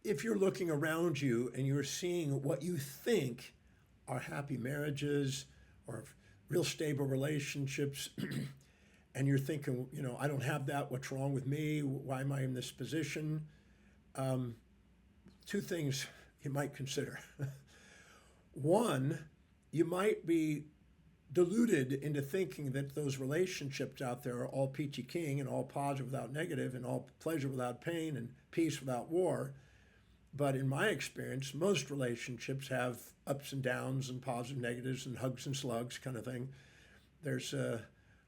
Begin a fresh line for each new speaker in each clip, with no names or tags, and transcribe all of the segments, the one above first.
if you're looking around you and you're seeing what you think are happy marriages or real stable relationships, and you're thinking, I don't have that. What's wrong with me? Why am I in this position? Two things you might consider. One, you might be deluded into thinking that those relationships out there are all peachy keen and all positive without negative and all pleasure without pain and peace without war. But in my experience, most relationships have ups and downs and positive negatives and hugs and slugs kind of thing. There's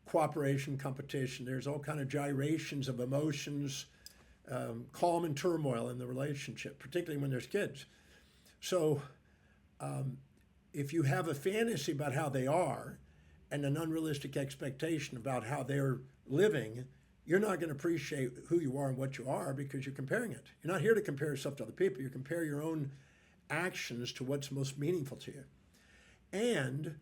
cooperation, competition. There's all kind of gyrations of emotions, calm and turmoil in the relationship, particularly when there's kids. So if you have a fantasy about how they are and an unrealistic expectation about how they're living, you're not going to appreciate who you are and what you are because you're comparing it. You're not here to compare yourself to other people. You compare your own actions to what's most meaningful to you. And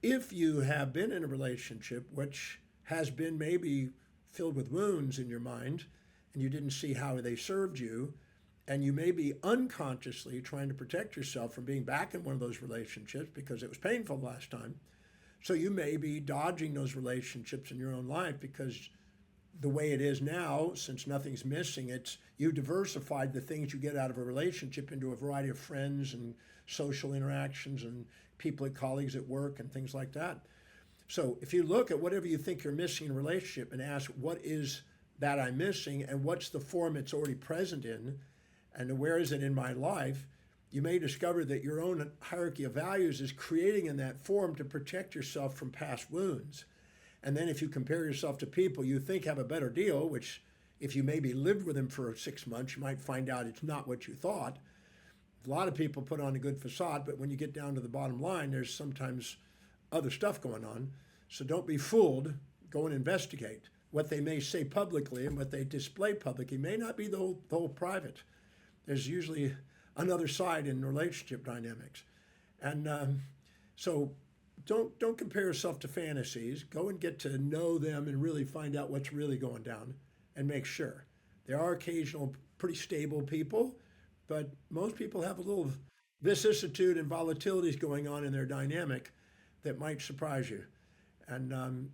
if you have been in a relationship which has been maybe filled with wounds in your mind and you didn't see how they served you, and you may be unconsciously trying to protect yourself from being back in one of those relationships because it was painful the last time. So you may be dodging those relationships in your own life because the way it is now, since nothing's missing, it's you diversified the things you get out of a relationship into a variety of friends and social interactions and people and colleagues at work and things like that. So if you look at whatever you think you're missing in a relationship and ask, what is that I'm missing and what's the form it's already present in, and where is it in my life, you may discover that your own hierarchy of values is creating in that form to protect yourself from past wounds. And then if you compare yourself to people you think have a better deal, which if you maybe lived with them for 6 months, you might find out it's not what you thought. A lot of people put on a good facade, but when you get down to the bottom line, there's sometimes other stuff going on. So don't be fooled. Go and investigate. What they may say publicly and what they display publicly may not be the whole private. There's usually another side in relationship dynamics. And so don't compare yourself to fantasies. Go and get to know them and really find out what's really going down and make sure. There are occasional pretty stable people, but most people have a little vicissitude and volatilities going on in their dynamic that might surprise you. And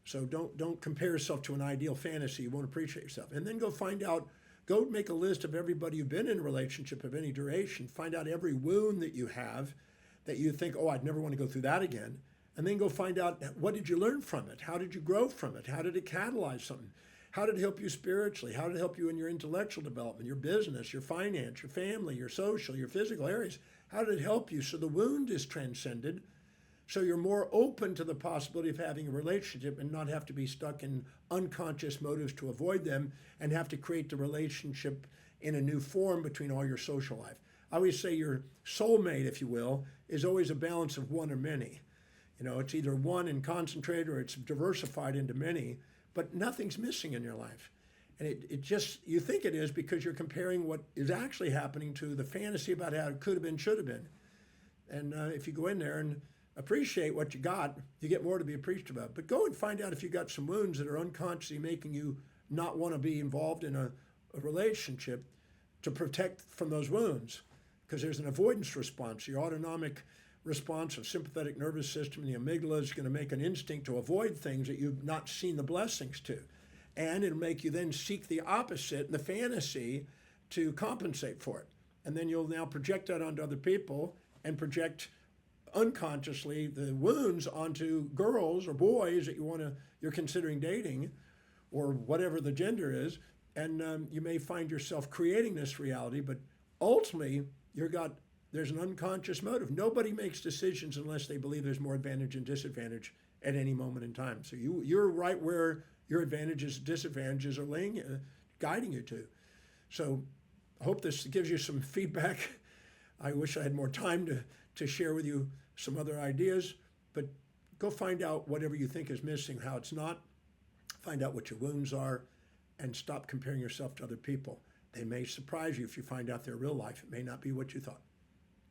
so don't compare yourself to an ideal fantasy. You won't appreciate yourself. And then go make a list of everybody you've been in a relationship of any duration. Find out every wound that you have that you think, oh, I'd never want to go through that again. And then go find out, what did you learn from it? How did you grow from it? How did it catalyze something? How did it help you spiritually? How did it help you in your intellectual development, your business, your finance, your family, your social, your physical areas? How did it help you? So the wound is transcended. So you're more open to the possibility of having a relationship and not have to be stuck in unconscious motives to avoid them and have to create the relationship in a new form between all your social life. I always say your soulmate, if you will, is always a balance of one or many. It's either one and concentrated or it's diversified into many, but nothing's missing in your life. And it just, you think it is because you're comparing what is actually happening to the fantasy about how it could have been, should have been. And if you go in there and appreciate what you got, you get more to be appreciative of. But go and find out if you got some wounds that are unconsciously making you not want to be involved in a relationship to protect from those wounds. Because there's an avoidance response. Your autonomic response of sympathetic nervous system and the amygdala is going to make an instinct to avoid things that you've not seen the blessings to. And it'll make you then seek the opposite in the fantasy to compensate for it. And then you'll now project that onto other people and project unconsciously the wounds onto girls or boys that you're considering dating or whatever the gender is. And you may find yourself creating this reality, but ultimately there's an unconscious motive. Nobody makes decisions unless they believe there's more advantage and disadvantage at any moment in time. So you're right where your advantages, disadvantages are guiding you to. So I hope this gives you some feedback. I wish I had more time to share with you some other ideas, but go find out whatever you think is missing, how it's not. Find out what your wounds are and stop comparing yourself to other people. They may surprise you if you find out their real life. It may not be what you thought.